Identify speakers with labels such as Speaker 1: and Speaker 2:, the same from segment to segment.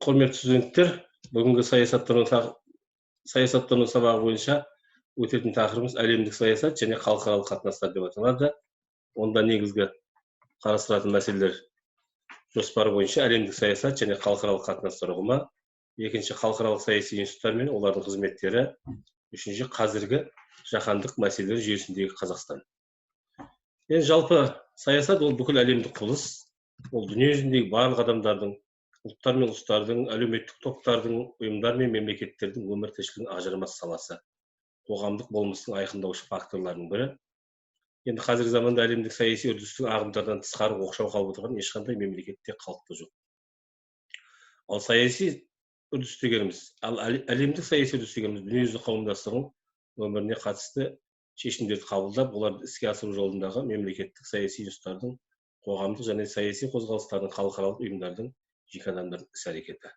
Speaker 1: Құрметті студенттер, бүгінгі саясаттану сабағы бойынша өтетін тақырыбымыз әлемдік саясат және халықаралық қатынастар деп аталады. Онда негізгі қарастыратын мәселелер жоспары бойынша әлемдік саясат және халықаралық қатынастар ұғымы, екінші халықаралық саяси институттар мен олардың қызметтері, үшінші қазіргі жаһандық мәселелер жүйесіндегі Қазақстан. Жалпы саясат ол бүкіл әлемдік құбылыс, ол дүние жүзіндегі барлық адамдардың, ұлттар мен ұлыстардың, әлеуметтік топтардың, ұйымдар мен мемлекеттердің өмір тіршілігінің ажырамас саласы, қоғамдық болмыстың айқындаушы факторларының бірі. Енді қазіргі заманда әлемдік саяси үрдістің ағымдардан тысқары оқшау қалып отырған ешқандай мемлекетте қалыпты жоқ. Ал саяси үрдіс дегеніміз, әлемдік саяси үрдіс дегеніміз дүниежүзілік қауымдастығының өміріне қатысты шешімдерді қабылдап, оларды іске асыру жолындағы мемлекеттік саяси институттардың, қоғамдық және саяси қозғалыстардың, халықаралық ұйымдардың, жеке адамдардың іс-әрекеті.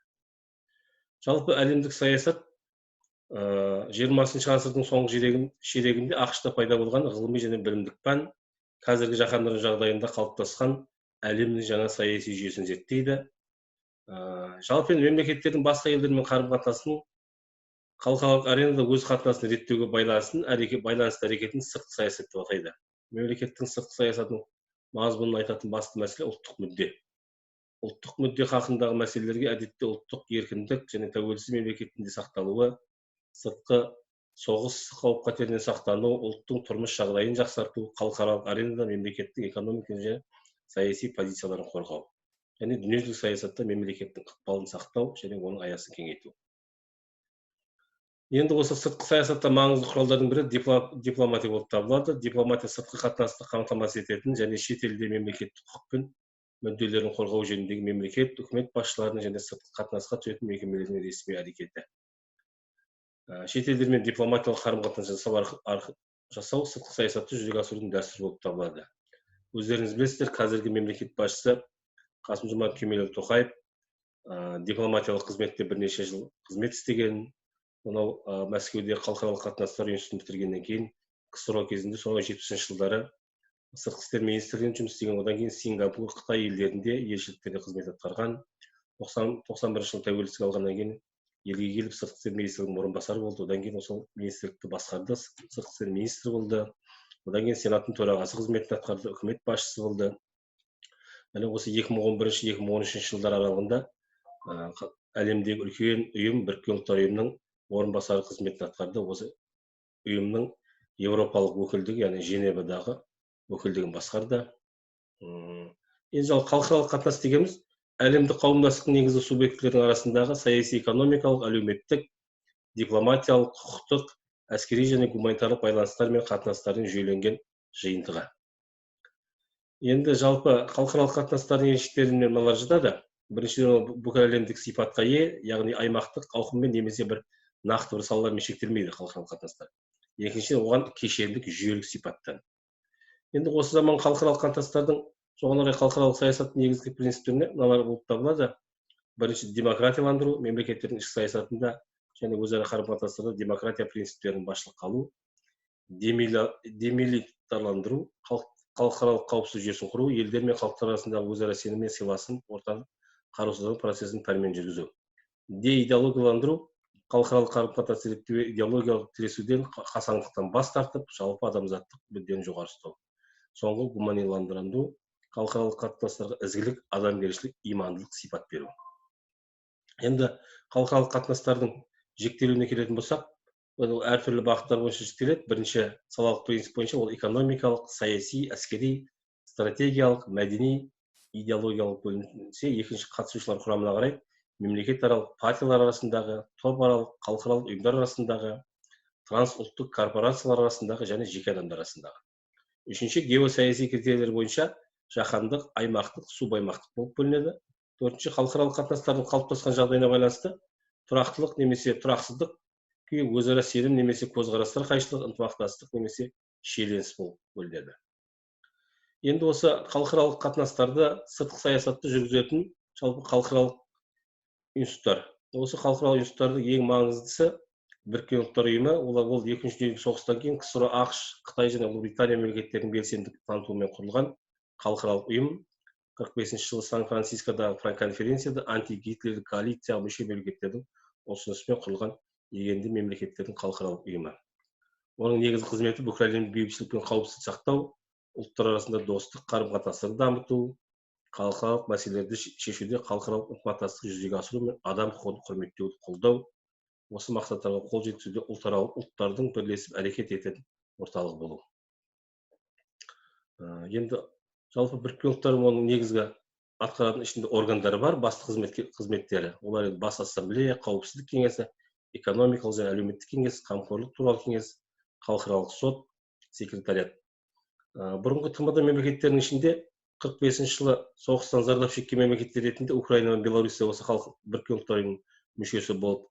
Speaker 1: Жалпы әлемдік саясат 20 ғасырдың соңғы ширегінде ақш-та пайда болған ғылыми және білімдік пән қазіргі жаһандық жағдайында қалыптасқан әлемнің жаңа саяси жүйесін зерттейді. Жалпы мемлекеттердің басқа елдермен қарым-қатынасын халықаралық аренада өз қатынасын реттеуге байланысты әрекетін сыртқы саясат деп атайды. Мемлекеттің сыртқы саясатының мазмұнын айтатын басты мәселе ұлттық мүдде. Ұлттық мүдде хақындағы мәселелерге әдетте ұлттық еркіндік және тәуелсіз мемлекеттінде сақталуы, сыртқы соғыс қауіп-қатерінен сақтану, ұлттың тұрмыс жағдайын жақсарту, халықаралық аренада мемлекеттің экономикалық және саяси позицияларын қорғау, және дүниежүзілік саясатта мемлекеттің ықпалын сақтау және оның аясын кеңейту. Енді осы сыртқы саясатта маңызды құралдардың бірі дипломатия болып табылады. Дипломатия сыртқы қатынасты қамтамасыз ететін және шет елде мемлекеттік құқық пен мүдделерін қорғау жөніндегі мемлекет, үкімет басшыларының және сыртқы қатынасқа түсетін мекемелердің ресми әрекеті. Шет елдермен дипломатиялық қарым-қатынас жасау сыртқы саясатты жүзеге асырудың дәстүрі болып табылады. Өздеріңіз білесіздер, қазіргі мемлекет басшысы Қасым-Жомарт Кемелұлы дипломатиялық қызметте бірнеше жыл қызмет істеген. Онау Мәскеуде халықаралық қатынастар институтын бітіргеннен кейін КСРО кезінде соңғы 70-ші жылдары сыртқы істер министрлігінде жұмыс істеген, одан кейін Сингапур, Қытай елдерінде елшіліктерде қызмет атқарған. 91 жылы тәуелсіздік алғаннан кейін елге келіп сыртқы істер министрлігінің орынбасары болды. Одан кейін сол министрлікті басқарды, сыртқы істер министрі болды. Одан кейін сенаттың төрағасы қызметін атқарды, үкімет басшысы болды. Және осы 2011-2013 жылдар аралығында әлемдегі үлкен ұйым, Біріккен ұлттар ұйымының орынбасары қызметін атқарды. Осы ұйымның Еуропалық өкілдігі, яғни Женевадағы өкілдігін басқарды. Халықаралық қатынас дегеніміз әлемдік қауымдастықтың негізгі субъектілерінің арасындағы саяси, экономикалық, әлеуметтік, дипломатиялық, құқықтық, әскери және гуманитарлық байланыстар мен қатынастардың жүйеленген жиынтығы. Енді жалпы халықаралық қатынастардың ерекшеліктеріне мыналар жатады. Біріншіден, бүкіл әлемдік сипатқа ие, яғни аймақтық ауқыммен немесе бір нақты бір салалармен шектелмейді халықаралық қатынастар. Екіншіден, оған кешендік жүйелік сипаттан. Енді осы заман халықаралық қатынастардың соған орай халықаралық саясаттың негізгі принциптеріне мыналар болып табылады. Бірінші, демократияландыру, мемлекеттердің ішкі саясатында және өзара қарым-қатынастарда демократия принциптерін басшылыққа алу, демилитарландыру, халықаралық қауіпсіздік жүйесін құру, елдер мен халықтар арасындағы өзара сенім мен сыйласын ортақ қарусыздану процесін пәрмен жүргізу. Деидеологияландыру, халықаралық қарым-қатынасты реттеуге идеологиялық тіресуден, қасаңдықтан бас тартып, жалпы адамзаттық мүддені жоғары ұстау. Соңғы, гуманиландыру, халықаралық қатынастарға ізгілік, адамгершілік, имандылық сипат беру. Енді халықаралық қатынастардың жіктелуіне келетін болсақ, әртүрлі бағыттар бойынша жіктеледі. Бірінші, салалық принцип бойынша ол экономикалық, саяси, әскери, стратегиялық, мәдени, идеологиялық бөлінсе, екінші, қатысушылар құрамына қарай мемлекетаралық, партиялар арасындағы, топаралық, халықаралық ұйымдар арасындағы, трансұлттық корпорациялар арасындағы және жеке адамдар арасындағы. Үшінші, геосаяси критерийлер бойынша жаһандық, аймақтық, субаймақтық болып бөлінеді. Төртінші, халықаралық қатынастардың қалыптасқан жағдайына байланысты тұрақтылық немесе тұрақсыздық, өзара сенім немесе көзқарастар қайшылық, ынтымақтастық немесе шиеленіс болып бөлінеді. Енді осы халықаралық қатынастарды, сыртқы саясатты жүргізетін жалпы халықаралық институттар. Осы халықаралық институттардың ең маңыздысы Біріккен ұлттар ұйымы. Ол Екінші дүниежүзілік соғыстан кейін КСРО, ақш, Қытай және Ұлыбритания мемлекеттерінің белсенділік танытуымен құрылған халықаралық ұйым. 45 жылы Сан-Францискодағы конференцияда антигитлерлік коалицияға мүше мемлекеттердің ұсынысымен құрылған егенді мемлекеттердің халықаралық ұйымы. Оның негізгі қызметі бүкіл әлемдік бейбітшілік пен қауіпсіздік сақтау, ұлттар арасында достық, қарым-қатынастарды дамыту, халықаралық мәселелерді шешуде халықаралық ынтымақтастықты жүзеге асыру мен адам құқығын құрметтеуді қолдау, осы мақсаттарға қол жеткізуде ұлттардың бірлесіп әрекет ететін орталық болу. Енді жалпы біріккен ұлттар оның негізгі атқаратын ішінде органдары бар, басты қызметтері. Олар бас ассамблея, қауіпсіздік кеңесі, экономикалық және әлеуметтік кеңес, қамқорлық туралы кеңес, халықаралық сот, секретариат. Бұрынғы тмд мемлекеттерінің ішінде 45 жылы соғыстан зардап шеккен мемлекеттер ретінде Украина мен Беларусия осы біріккен ұлттар ұйымының мүшесі болып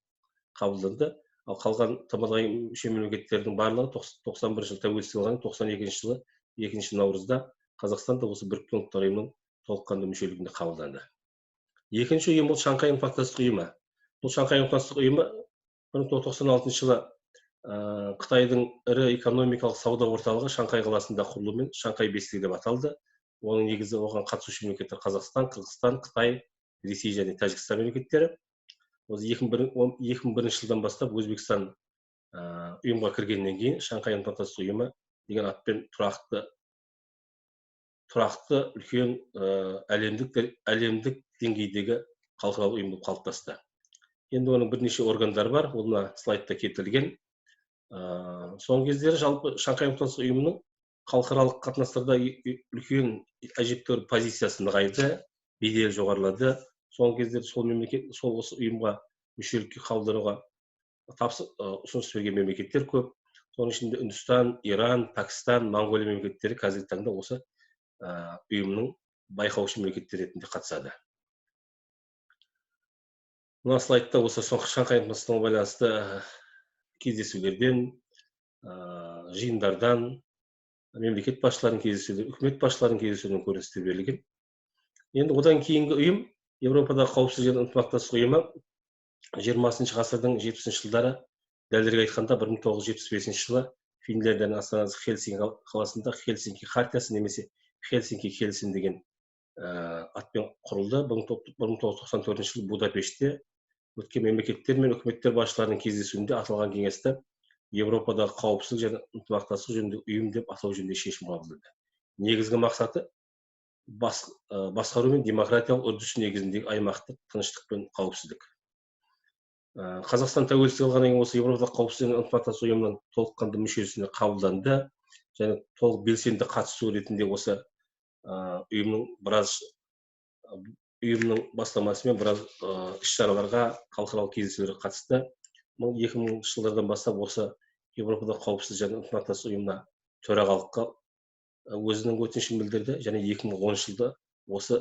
Speaker 1: қабылданды. Ал қалған тмд мүше мемлекеттердің барлығы 91 жылы тәуелсіздік алған, 92 жылы 2 наурызда Қазақстан да осы біріккен ұлттар ұйымының толыққанды мүшелігіне қабылданды. Екінші ұйым бұл Шанхай ынтымақтастық ұйымы. Бұл Шанхай ынтымақтастық ұйымы 1996 жылы Қытайдың ірі экономикалық сауда орталығы Шанхай қаласында құрылуымен Шанхай бестігі деп аталды. Оның негізі оған қатысушы мемлекеттер Қазақстан, Қырғызстан, Қытай, Ресей және Тәжікстан мемлекеттері. Осы 2001 жылдан бастап Өзбекстан ұйымға кіргеннен кейін Шанхай ынтымақтастық ұйымы деген атпен тұрақты үлкен әлемдік деңгейдегі халықаралық ұйым болып қалыптасты. Енді оның бірнеше органдары бар, оны слайдта келтірілген. Соңғы кездері жалпы Шанхай ынтымақтастық ұйымының халықаралық қатынастарда үлкен әжептәуір позициясы нығайды, беделі жоғарылады. Соңғы кездері сол осы ұйымға мүшелікке қабылдануға ұсыныс берген мемлекеттер көп. Соның ішінде Үндістан, Иран, Пәкістан, Моңғолия мемлекеттері қазіргі таңда осы ұйымның байқаушы мемлекеттер ретінде қатысады. Мына слайдта осы Шанхай ынтымақтастығына байланысты кездесулерден, жиындардан, мемлекет басшыларының кездесулері, үкімет басшыларының кездесулерінің көріністері берілген. Енді одан кейінгі ұйым, Еуропадағы қауіпсіздік және ынтымақтастық ұйымы 20 ғасырдың 70 жылдары, дәлірек айтқанда 1975 жылы Финляндияның астанасы Хельсинки қаласында Хельсинки хартиясы немесе Хельсинки келісім деген атпен құрылды. 1994 жылы Будапештте өткен мемлекеттер мен үкіметтер басшыларының кездесуінде аталған кеңесті Еуропадағы қауіпсіздік және ынтымақтастық жөніндегі ұйым деп атау жөнінде шешім қабылдады. Негізгі мақсаты басқару мен демократиялық үрдіс негізіндегі аймақтық тыныштық пен қауіпсіздік. Қазақстан тәуелсіздік алғаннан кейін осы Еуропадағы қауіпсіздік және ынтымақтастық ұйымының толыққанды мүшесіне қабылданды және толық белсенді қатысу ретінде осы ұйымның бастамасымен біраз іс-шараларға, халықаралық кездесулерге қатысты. 2000 жылдардан бастап осы Еуропадағы қауіпсіздік және ынтымақтастық ұйымына төрағалыққа өзінің өтінішін білдірді және 2010 жылда осы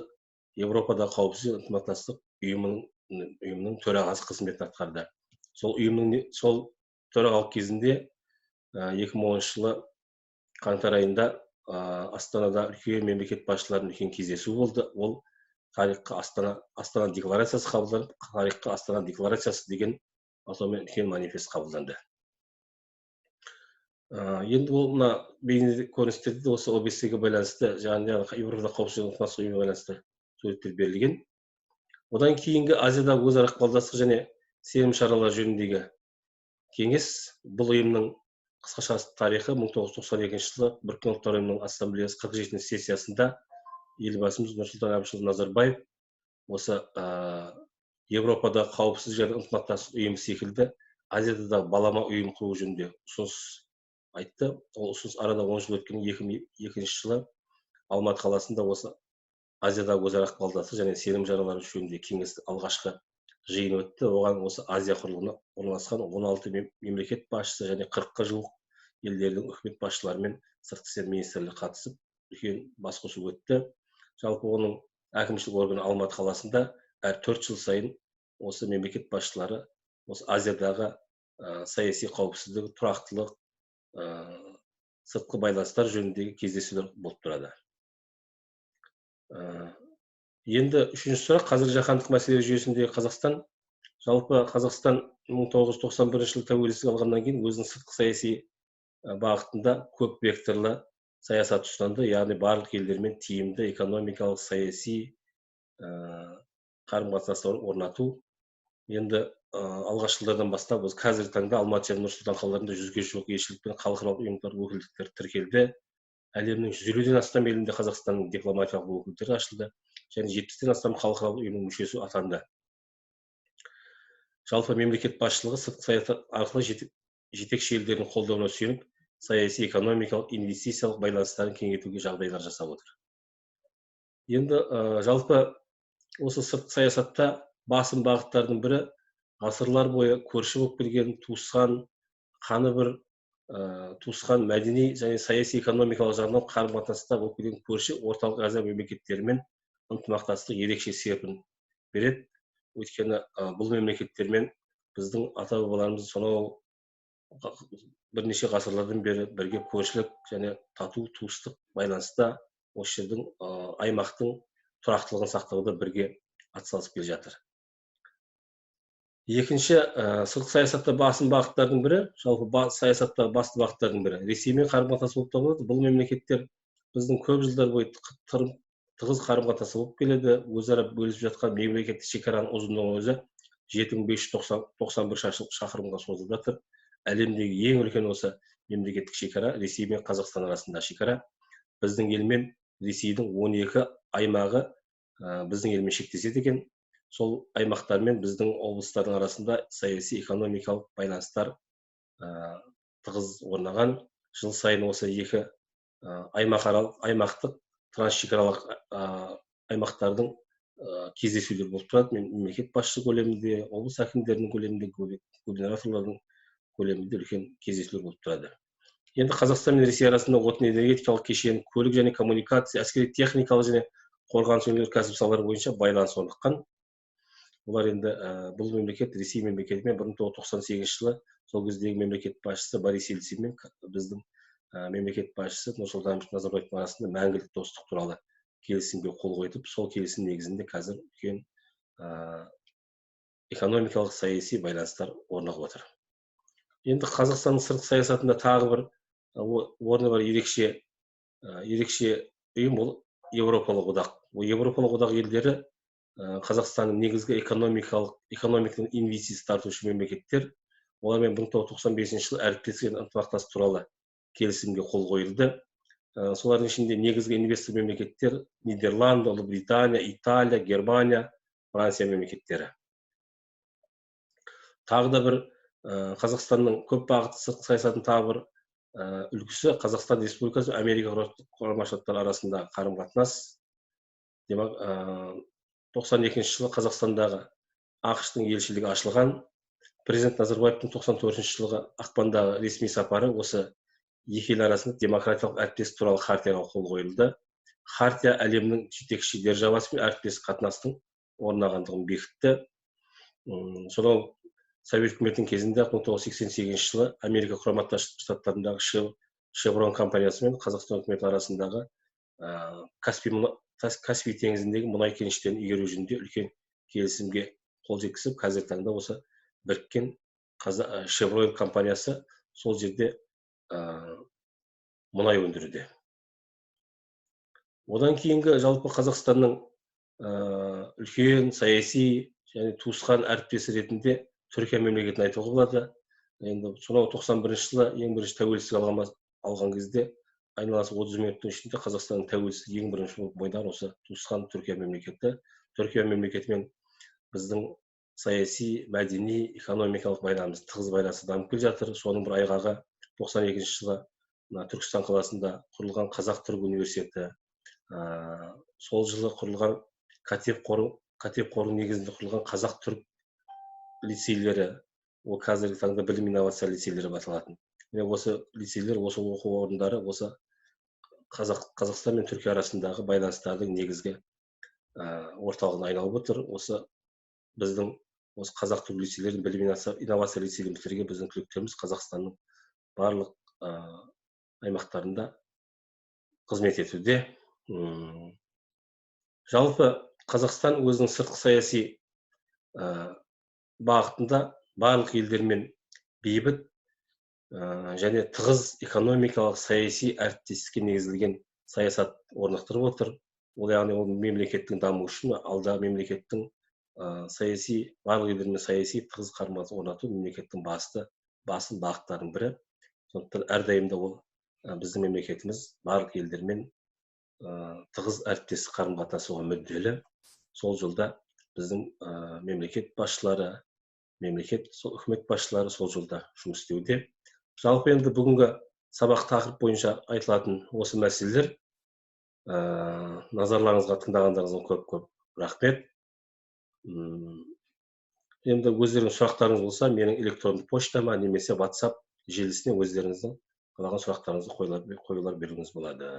Speaker 1: Еуропадағы қауіпсіздік және ынтымақтастық ұйымының төрағасы қызметін атқарды. Сол төрағалық кезінде 2010 жылы қаңтар айында Астанада үлкен мемлекет басшыларының үлкен кездесуі болды. Ол тарихқа Астана декларациясы қабылданып, тарихқа Астана декларациясы деген атаумен үлкен манифест қабылданды. Енді ол мына бейне көріністерде осы ОБС-ге байланысты, жаңағы Еуропадағы қауіпсіздік және ынтымақтастық ұйымына байланысты суреттер берілген. Одан кейінгі Азиядағы өзара ықпалдастық және сенім шаралары жөніндегі кеңес, бұл ұйымның қысқаша тарихы 1992 жылы біріккен ұлттар ұйымының ассамблеясы 47 сессиясында елбасымыз Нұрсұлтан Әбішұлы Назарбаев осы Еуропадағы қауіпсіздік және ынтымақтастық ұйымы секілді Азиядағы балама ұйым құру жөнінде ұсыныс айтты. Ол ұсыныс арада 10 жыл өткен 2002 жылы Алматы қаласында осы Азиядағы өзара ықпалдастық және сенім шаралары жөніндегі кеңестің алғашқы жиын өтті. Оған осы Азия құрлығына орналасқан 16 мемлекет басшысы және 40-қа жуық елдердің үкімет басшылары мен сыртқы істер министрлері қатысып, үлкен басқосу өтті. Жалпы оның әкімшілік органы Алматы қаласында әр 4 жыл сайын осы мемлекет басшылары осы Азиядағы саяси қауіпсіздік, тұрақтылық, сыртқы байланыстар жөніндегі кездесулер болып тұрады. Енді үшінші сұрақ, қазір жаһандық мәселелер жүйесіндегі Қазақстан. Жалпы Қазақстан 1991 жылы тәуелсіздік алғаннан кейін өзінің сыртқы саяси бағытында көп векторлы саясат ұстанды, яғни барлық елдермен тиімді экономикалық, саяси қарым-қатынастар орнату. Енді алғашқы жылдардан бастап осы қазіргі таңда Алматы және Нұр-Сұлтан қалаларында 100-ге жуық елшілік пен халықаралық ұйымдар өкілдіктері тіркелді. Әлемнің 150-ден астам елінде Қазақстанның дипломатиялық өкілдіктері ашылды және 70-тен астам халықаралық ұйымның мүшесі атанды. Жалпы мемлекет басшылығы сыртқы саясат арқылы жетекші елдердің қолдауына сүйеніп, саяси, экономикалық, инвестициялық байланыстарын кеңейтуге жағдайлар жасап отыр. Енді жалпы осы сыртқы саясатта басым бағыттардың бірі ғасырлар бойы көрші болып келген туысқан, қаны бір туысқан мәдени және саяси экономикалық жағынан қарым-қатынаста болып келген көрші орталық Азия мемлекеттерімен ынтымақтастық ерекше серпін береді. Өйткені бұл мемлекеттермен біздің ата-бабаларымыз сонау бірнеше ғасырлардан бері бірге көршілік және тату туыстық байланыста осы жердің аймақтың тұрақтылығын сақтауда бірге атсалысып келе жатыр. Екінші, сыртқы саясатта басым бағыттардың бірі, жалпы саясаттағы басты бағыттардың бірі Ресеймен қарым-қатынас болып табылады. Бұл мемлекеттер біздің көп жылдар бойы тығыз қарым-қатынас болып келеді. Өзара бөлісіп жатқан мемлекеттік шекараның ұзындығы өзі 7591 шақырымға созылып жатыр. Әлемдегі ең үлкен осы мемлекеттік шекара Ресей мен Қазақстан арасында шекара. Біздің елмен Ресейдің 12 аймағы біздің елмен шектеседі екен. Сол аймақтармен біздің облыстардың арасында саяси, экономикалық байланыстар тығыз орнаған. Жыл сайын осы екі аймақтық трансшекаралық аймақтардың кездесулер болып тұрады. Мемлекет басшысы көлемінде, облыс әкімдерінің көлемінде, губернаторлардың көлемінде үлкен кездесулер болып тұрады. Енді Қазақстан мен Ресей арасында отын энергетикалық кешен, көлік және коммуникация, әскери техникалық және қорғаныс өнеркәсібі салалары бойынша байланыс орныққан. Олар енді бұл мемлекет Ресей мемлекетімен 1998 жылы сол кездегі мемлекет басшысы Борис Ельцинмен біздің мемлекет басшысы Нұрсұлтан Назарбаевтың арасында мәңгілік достық туралы келісімге қол қойып, сол келісім негізінде қазір үлкен экономикалық саяси байланыстар орнығып отыр. Енді Қазақстанның сыртқы саясатында тағы бір орны бар ерекше ұйым ол Еуропалық одақ. Еуропалық одақ елдері Қазақстанның негізгі экономиканың инвестиция тартушы мемлекеттер. Олармен 1995 жылы әріптестік және ынтымақтастық туралы келісімге қол қойылды. Солардың ішінде негізгі инвестор мемлекеттер Нидерланд, Ұлыбритания, Италия, Германия, Франция мемлекеттері. Тағы да бір Қазақстанның көп бағытты сыртқы саясатының тағы бір үлгісі Қазақстан Республикасы Америка Құрама Штаттары арасында қарым-қатынас. 92 жылы Қазақстандағы ақш-тың елшілігі ашылған. Президент Назарбаевтың 94 жылғы ақпандағы ресми сапары осы екі ел арасында демократиялық әріптестік туралы хартияға қол қойылды. Хартия әлемнің жетекші державасымен әріптестік қатынастың орнағандығын бекітті. Сонау Совет үкіметінің кезінде 1988 жылы Америка Құрама Штаттарындағы Шеврон компаниясы мен Қазақстан үкіметі арасындағы Каспий теңізіндегі мұнай кеніштерін игеру жөнінде үлкен келісімге қол жеткізіп, қазіргі таңда осы біріккен Шеврон компаниясы сол жерде мұнай өндіруде. Одан кейінгі жалпы Қазақстанның үлкен саяси және туысқан әріптесі ретінде Түркия мемлекетін айтуға болады. Енді сонау 91 жылы ең бірінші тәуелсіздік алған кезде айналасы 30 минуттың ішінде Қазақстанның тәуелсіздігі ең бірінші болып мойнаған осы туысқан Түркия мемлекеті. Түркия мемлекетімен біздің саяси, мәдени, экономикалық байланыс тығыз байланысы дамып келе жатыр. Соның бір айғағы 92 жылы Түркістан қаласында құрылған Қазақ-Түрік университеті, сол жылы құрылған Катеп қорының негізінде құрылған Қазақ-Түрік лицейлері, ол қазіргі таңда білім инновация лицейлері аталатын. Осы лицейлер, осы оқу орындары осы Қазақстан мен Түркия арасындағы байланыстардың негізгі орталығына айналып отыр. Осы біздің осы Қазақ-Түрік лицейлерін, білім инновация лицейлерін бітірген біздің түлектеріміз Қазақстанның барлық аймақтарында қызмет етуде. Жалпы Қазақстан өзінің сыртқы саяси бағытында барлық елдермен бейбіт, және тығыз экономикалық саяси әріптестікке негізделген саясат орнықтырып отыр. Ол яғни ол мемлекеттің дамуы үшін алда мемлекеттің саяси барлық елдермен саяси тығыз қарым-қатынас орнату мемлекеттің басым бағыттарының бірі. Сондықтан әрдайым да ол біздің мемлекетіміз барлық елдермен тығыз әріптестік қарым-қатынасуға мүдделі. Сол жолда біздің мемлекет басшылары, үкімет басшылары сол жолда жұмыс істеуде. Жалпы енді бүгінгі сабақ тақырып бойынша айтылатын осы мәселелер. Назарларыңызға, тыңдағандарыңызға көп рахмет. Енді өздеріңіз сұрақтарыңыз болса, менің электронды поштама немесе WhatsApp желісіне өздеріңіздің қалаған сұрақтарыңызды қоюлар беруіңіз болады.